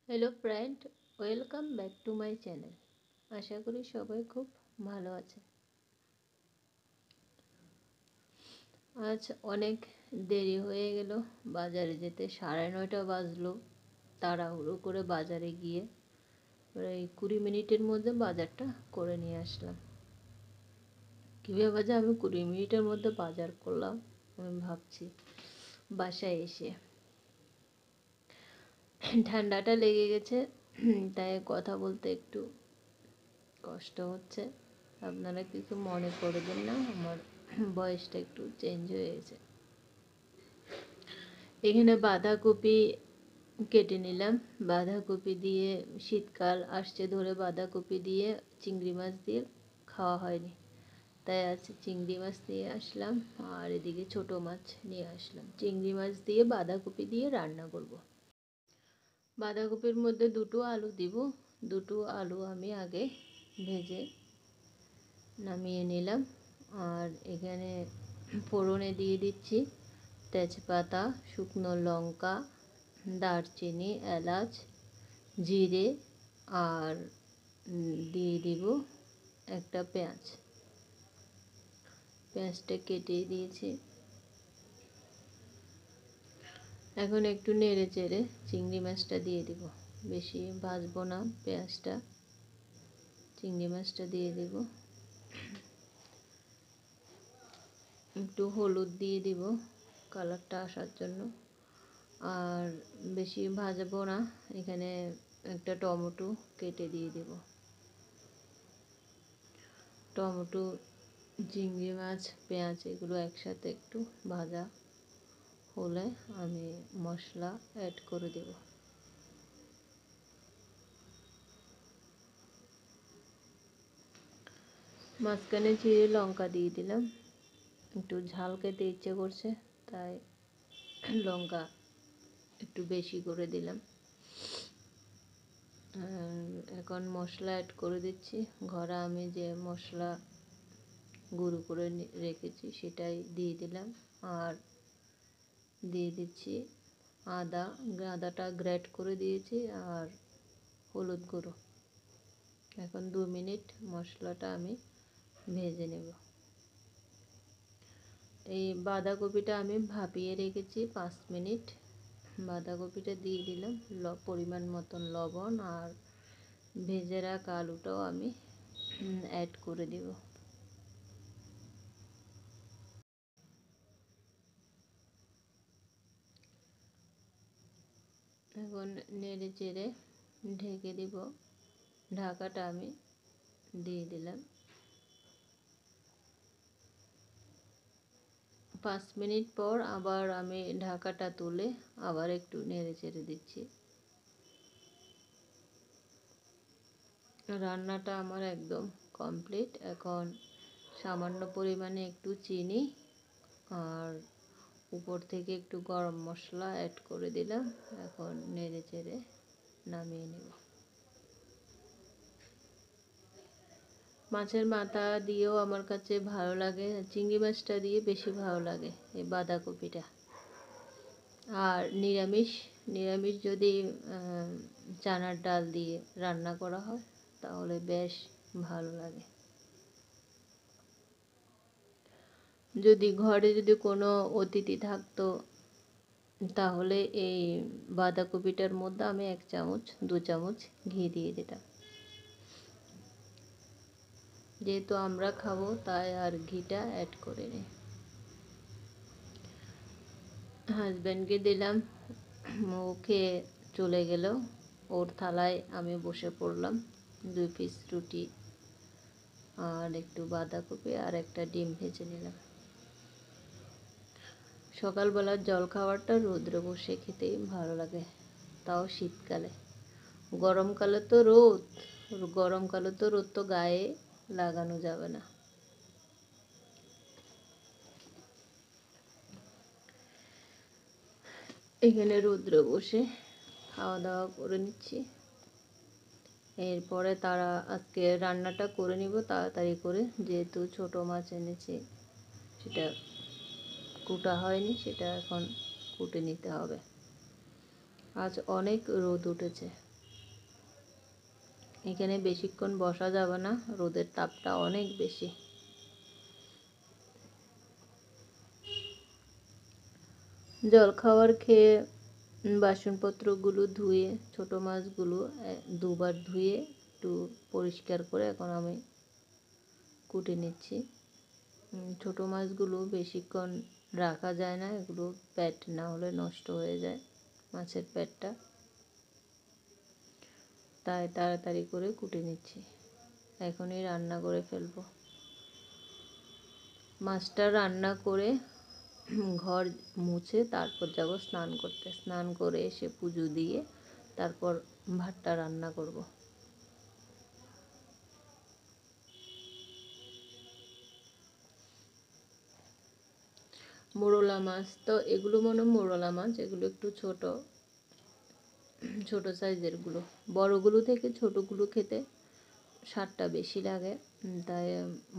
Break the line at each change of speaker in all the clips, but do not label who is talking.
Hello friend, welcome back to my channel. আশা করি সবাই খুব ভালো আছে। আজ অনেক দেরি হয়ে গেল, বাজারে যেতে 9:30 বাজলো। তাড়াহুড়ো করে বাজারে গিয়ে প্রায় 20 মিনিটের মধ্যে বাজারটা করে নিয়ে আসলাম। কীভাবে যে আমি 20 মিনিটের মধ্যে বাজার করলাম আমি ভাবছি। বাসায় এসে ঠান্ডাটা লেগে গেছে, তাই কথা বলতে একটু কষ্ট হচ্ছে। আপনারা কিছু মনে করবেন না, আমার বয়সটা একটু চেঞ্জ হয়ে গেছে। এখানে বাঁধাকপি কেটে নিলাম। বাঁধাকপি দিয়ে শীতকাল আসছে ধরে বাঁধাকপি দিয়ে চিংড়ি মাছ দিয়ে খাওয়া হয়নি, তাই আজ চিংড়ি মাছ নিয়ে আসলাম। আর এদিকে ছোট মাছ নিয়ে আসলাম। চিংড়ি মাছ দিয়ে বাঁধাকপি দিয়ে রান্না করব। বাঁধাকপির মধ্যে দুটো আলু দিব। দুটো আলু আমি আগে ভেজে নামিয়ে নিলাম। আর এখানে ফোড়নে দিয়ে দিচ্ছি তেজপাতা, শুকনো লঙ্কা, দারচিনি, এলাচ, জিরে, আর দিয়ে দিব একটা পেঁয়াজ। পেঁয়াজটা কেটে দিয়েছি। এখন একটু নেড়ে চেড়ে চিংড়ি মাছটা দিয়ে দিব। বেশি ভাজবো না পেঁয়াজটা। চিংড়ি মাছটা দিয়ে দিব। একটু হলুদ দিয়ে দিব কালারটা আসার জন্য। আর বেশি ভাজবো না। এখানে একটা টমেটো কেটে দিয়ে দেব। টমেটো, চিংড়ি মাছ, পেঁয়াজ এগুলো একসাথে একটু ভাজা হলে আমি মশলা অ্যাড করে দেব। মাঝখানে জিরে লঙ্কা দিয়ে দিলাম। একটু ঝাল খেতে ইচ্ছে করছে, তাই লঙ্কা একটু বেশি করে দিলাম। এখন মশলা অ্যাড করে দিচ্ছি। ঘরে আমি যে মশলা গুঁড়ো করে রেখেছি সেটাই দিয়ে দিলাম। আর দিয়ে দিচ্ছি আদাটা গ্রেট করে দিয়েছি, আর হলুদ গুঁড়ো। এখন 2 মিনিট মশলাটা আমি ভেজে নেব। এই বাঁধাকপিটা আমি ভাপিয়ে রেখেছি 5 মিনিট। বাঁধাকপিটা দিয়ে দিলাম, পরিমাণ মতন লবণ, আর ভেজে রাখা আলুটাও আমি অ্যাড করে দেব। এখন নেড়ে চেড়ে ঢেকে দিব। ঢাকাটা আমি দিয়ে দিলাম। 5 মিনিট পর আবার আমি ঢাকাটা তুলে আবার একটু নেড়ে চেড়ে দিচ্ছি। রান্নাটা আমার একদম কমপ্লিট। এখন সামান্য পরিমাণে একটু চিনি আর উপর থেকে একটু গরম মশলা অ্যাড করে দিলাম। এখন নেড়ে চেড়ে নামিয়ে নেব। মাছের মাথা দিয়েও আমার কাছে ভালো লাগে, চিংড়ি মাছটা দিয়ে বেশি ভালো লাগে এই বাঁধাকপিটা। আর নিরামিষ যদি চানার ডাল দিয়ে রান্না করা হয় তাহলে বেশ ভালো লাগে। যদি ঘরে কোনো অতিথি থাকতো তাহলে এই বাঁধাকপিটার মধ্যে আমি 1 চামচ 2 চামচ ঘি দিয়ে দিতাম। যেহেতু আমরা খাবো তাই আর ঘিটা অ্যাড করে নিই। হাজব্যান্ডকে দিলাম, ও খেয়ে চলে গেল। ওর থালায় আমি বসে পড়লাম। 2 পিস রুটি আর একটু বাঁধাকপি আর একটা ডিম ভেজে নিলাম। সকালবেলার জলখাবারটা রোদ্রে বসে খেতেই ভালো লাগে, তাও শীতকালে। গরমকালে তো রোদ তো গায়ে লাগানো যাবে না। এখানে রোদ্রে বসে খাওয়া দাওয়া করে নিচ্ছি। এরপরে আজকে রান্নাটা করে নিব তাড়াতাড়ি করে, যেহেতু ছোট মাছ এনেছি, সেটা কুটা হয়নি, সেটা এখন কুটে নিতে হবে। আজ অনেক রোদ উঠেছে। এখানে বেশিক্ষণ বসা যাবে না, রোদের তাপটা অনেক বেশি। জলখাবার খেয়ে বাসনপত্রগুলো ধুয়ে, ছোট মাছগুলো দুবার ধুয়ে একটু পরিষ্কার করে এখন আমি কুটে নিচ্ছি। ছোট মাছগুলো বেশিক্ষণ রাখা যায় না, এগুলো পেট না হলে নষ্ট হয়ে যায় মাছের পেটটা, তাই তাড়াতাড়ি করে কুটে নিচ্ছি। এখনই রান্না করে ফেলবো। মাছটা রান্না করে ঘর মুছে তারপর যাব স্নান করতে। স্নান করে এসে পুজো দিয়ে তারপর ভাতটা রান্না করব। মোরলা মাছ, তো এগুলো মনে মোরলা মাছ, এগুলো একটু ছোট ছোট সাইজেরগুলো। বড়গুলো থেকে ছোটগুলো খেতে স্বাদটা বেশি লাগে, তাই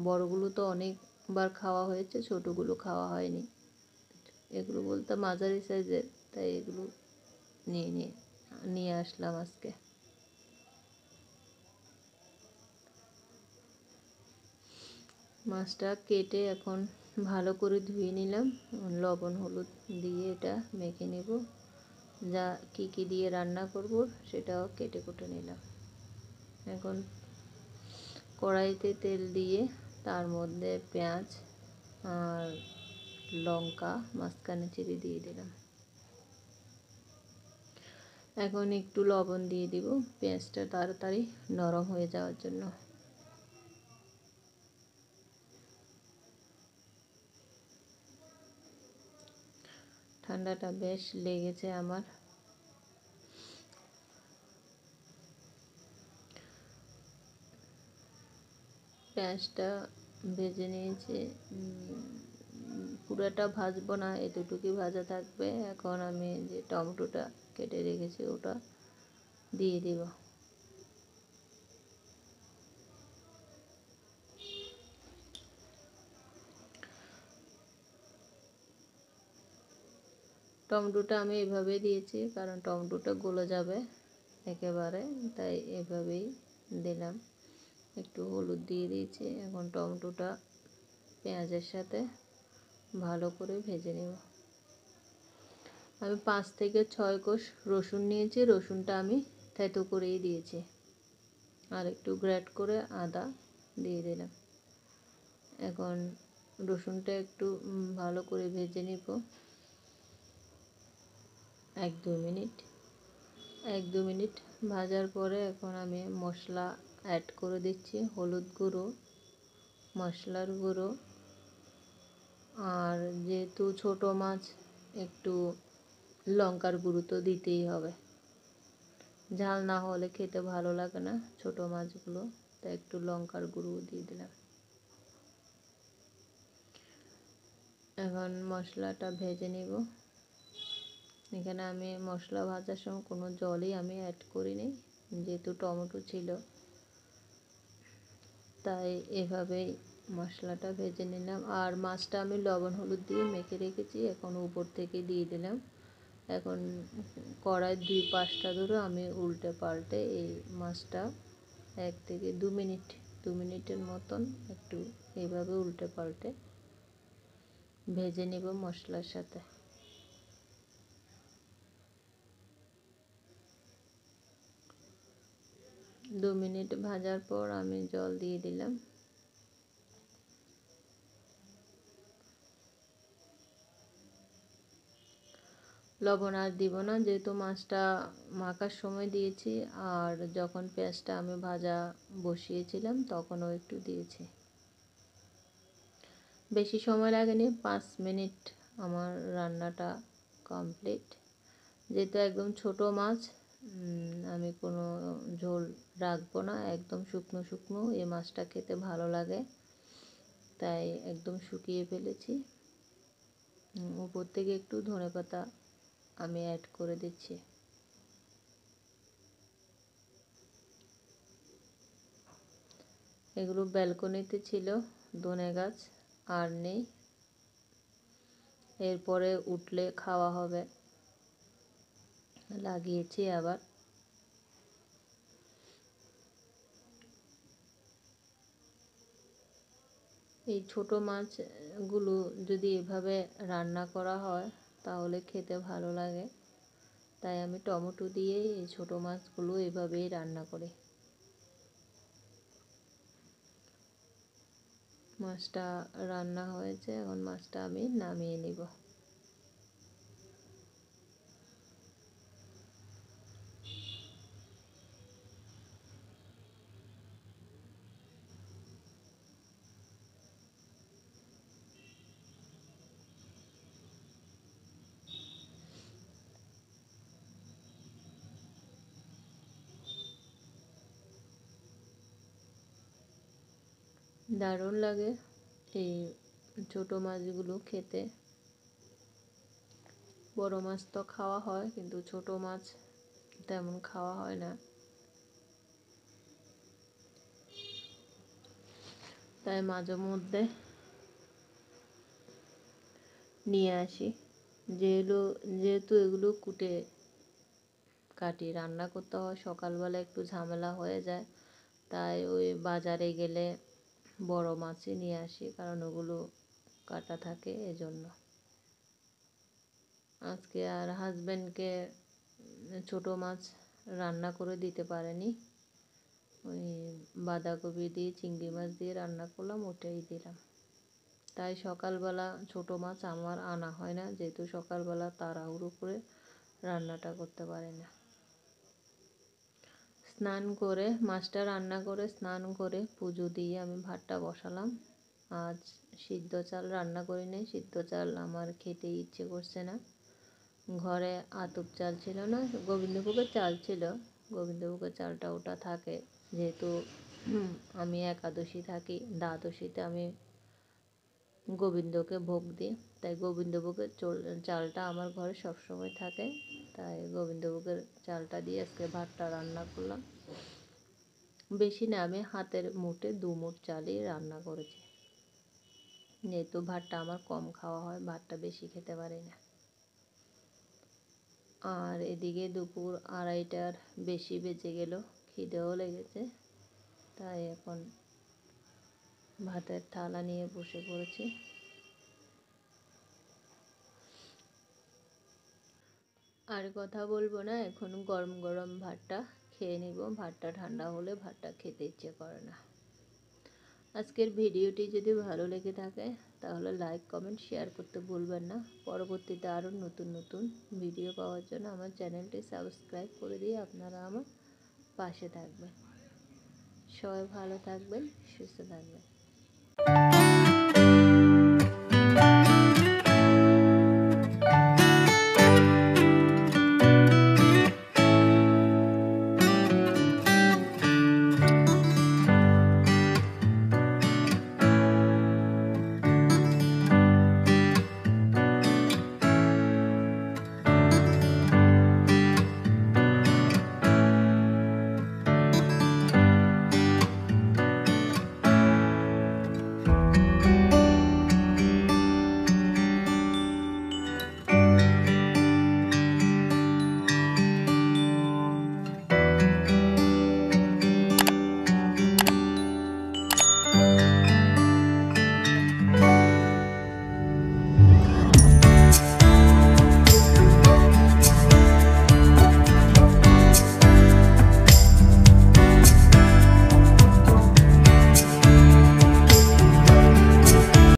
বড়গুলো তো অনেকবার খাওয়া হয়েছে, ছোটগুলো খাওয়া হয়নি। এগুলো বলতে মাঝারি সাইজের, তাই এগুলো নিয়ে আসলাম আজকে। মাছটা কেটে এখন ভালো করে ধুয়ে নিলাম, লবণ হলুদ দিয়ে এটা মেখে নেব। যা কী দিয়ে রান্না করব সেটাও কেটে কুটে নিলাম। এখন কড়াইতে তেল দিয়ে তার মধ্যে পেঁয়াজ আর লঙ্কা মাঝখানে চিড়ে দিয়ে দিলাম। এখন একটু লবণ দিয়ে দিব পেঁয়াজটা তাড়াতাড়ি নরম হয়ে যাওয়ার জন্য। ঠান্ডাটা বেশ লেগেছে আমার। পেঁয়াজটা ভেজে নিয়েছি, পুরোটা ভাজবো না, এতটুকুই ভাজা থাকবে। এখন আমি যে টমেটোটা কেটে রেখেছি ওটা দিয়ে দিব। টমেটোটা আমি এভাবে দিয়েছি কারণ টমেটোটা গলে যাবে একেবারে, তাই এভাবেই দিলাম। একটু হলুদ দিয়ে দিয়েছি। এখন টমেটোটা পেঁয়াজের সাথে ভালো করে ভেজে নেব। আমি 5 থেকে 6 কোষ রসুন নিয়েছি, রসুনটা আমি থেঁতো করেই দিয়েছি, আর একটু গ্রেট করে আদা দিয়ে দিলাম। এখন রসুনটা একটু ভালো করে ভেজে নিব 1-2 মিনিট ভাজার পরে এখন আমি মশলা অ্যাড করে দিচ্ছি। হলুদ গুঁড়ো, মশলার গুঁড়ো, আর যেহেতু ছোট মাছ একটু লঙ্কার গুঁড়ো তো দিতেই হবে, ঝাল না হলে খেতে ভালো লাগে না ছোট মাছগুলো, তাই একটু লঙ্কার গুঁড়ো দিয়ে দিলাম। এখন মশলাটা ভেজে নিব। এখানে আমি মশলা ভাজার সময় কোনো জলই আমি অ্যাড করিনি, যেহেতু টমেটো ছিল, তাই এভাবেই মশলাটা ভেজে নিলাম। আর মাছটা আমি লবণ হলুদ দিয়ে মেখে রেখেছি, এখন উপর থেকে দিয়ে দিলাম। এখন কড়াই 2 পাশটা ধরে আমি উল্টে পাল্টে এই মাছটা 1 থেকে 2 মিনিটের মতন একটু এইভাবে উল্টে পাল্টে ভেজে নেব মশলার সাথে। 2 মিনিট ভাজার পর আমি জল দিয়ে দিলাম। লবণ আর দিব না, যেহেতু মাছটা মাখার সময় দিয়েছি, আর যখন পেঁয়াজটা আমি ভাজা বসিয়েছিলাম তখনও একটু দিয়েছি। বেশি সময় লাগেনি, 5 মিনিট আমার রান্নাটা কমপ্লিট। যেহেতু একদম ছোট মাছ, আমি কোনো ঝোল রাখবো না, একদম শুকনো শুকনো এই মাছটা খেতে ভালো লাগে, তাই একদম শুকিয়ে ফেলেছি। উপর থেকে একটু ধনেপাতা আমি অ্যাড করে দিচ্ছি। এগুলো ব্যালকনিতে ছিল ধনে গাছ, আর নেই, এরপরে উঠলে খাওয়া হবে, লাগিয়েছি আবার। এই ছোট মাছগুলো যদি এভাবে রান্না করা হয় তাহলে খেতে ভালো লাগে, তাই আমি টমেটো দিয়ে এই ছোট মাছগুলো এভাবেই রান্না করি। মাছটা রান্না হয়েছে, এখন মাছটা আমি নামিয়ে নিব। দারুণ লাগে এই ছোট মাছগুলো খেতে। বড় মাছ তো খাওয়া হয়, কিন্তু ছোট মাছ তেমন খাওয়া হয় না, তাই মাঝে মধ্যে নিয়ে আসি। যেহেতু এগুলো কুটে কাটি রান্না করতে হয়, সকালবেলা একটু ঝামেলা হয়ে যায়, তাই ওই বাজারে গেলে বড় মাছই নিয়ে আসি, কারণ ওগুলো কাটা থাকে এজন্য। আজকে আর হাজব্যান্ডকে ছোট মাছ রান্না করে দিতে পারেনি, ওই বাঁধাকপি দিয়ে চিংড়ি মাছ দিয়ে রান্না করলাম, ওটাই দিলাম। তাই সকালবেলা ছোট মাছ আমার আনা হয় না, যেহেতু সকালবেলা তাড়াহুড়ো করে রান্নাটা করতে পারি না। স্নান করে মাছটা রান্না করে স্নান করে পুজো দিয়ে আমি ভাতটা বসালাম। আজ সিদ্ধ চাল রান্না করি নাই, সিদ্ধ চাল আমার খেতে ইচ্ছে করছে না। ঘরে আতপ চাল ছিল না, গোবিন্দভোগের চাল ছিল, গোবিন্দভোগের চালটা ওটা থাকে। যেহেতু আমি একাদশী থাকি, দ্বাদশীতে আমি গোবিন্দকে ভোগ দিই, তাই গোবিন্দভোগের চালটা আমার ঘরে সবসময় থাকে, তাই গোবিন্দভোগের চালটা দিয়ে আজকে ভাতটা রান্না করলাম। বেশি না, আমি হাতের মুঠে 2 মুঠ চালই রান্না করেছি, যেহেতু ভাতটা আমার কম খাওয়া হয়, ভাতটা বেশি খেতে পারি না। আর এদিকে দুপুর 2:30টার বেশি বেজে গেল, খিদেও লেগেছে, তাই এখন ভাতের থালা নিয়ে বসে পড়েছি। আর কথা বলবো না, এখন গরম গরম ভাতটা খেয়ে নিব। ভাতটা ঠান্ডা হলে ভাতটা খেতে ইচ্ছে করে না। আজকের ভিডিওটি যদি ভালো লেগে থাকে তাহলে লাইক কমেন্ট শেয়ার করতে ভুলবেন না। পরবর্তীতে আরও নতুন নতুন ভিডিও পাওয়ার জন্য আমার চ্যানেলটি সাবস্ক্রাইব করে দিয়ে আপনারা আমার পাশে থাকবেন। সবাই ভালো থাকবেন, সুস্থ থাকবেন।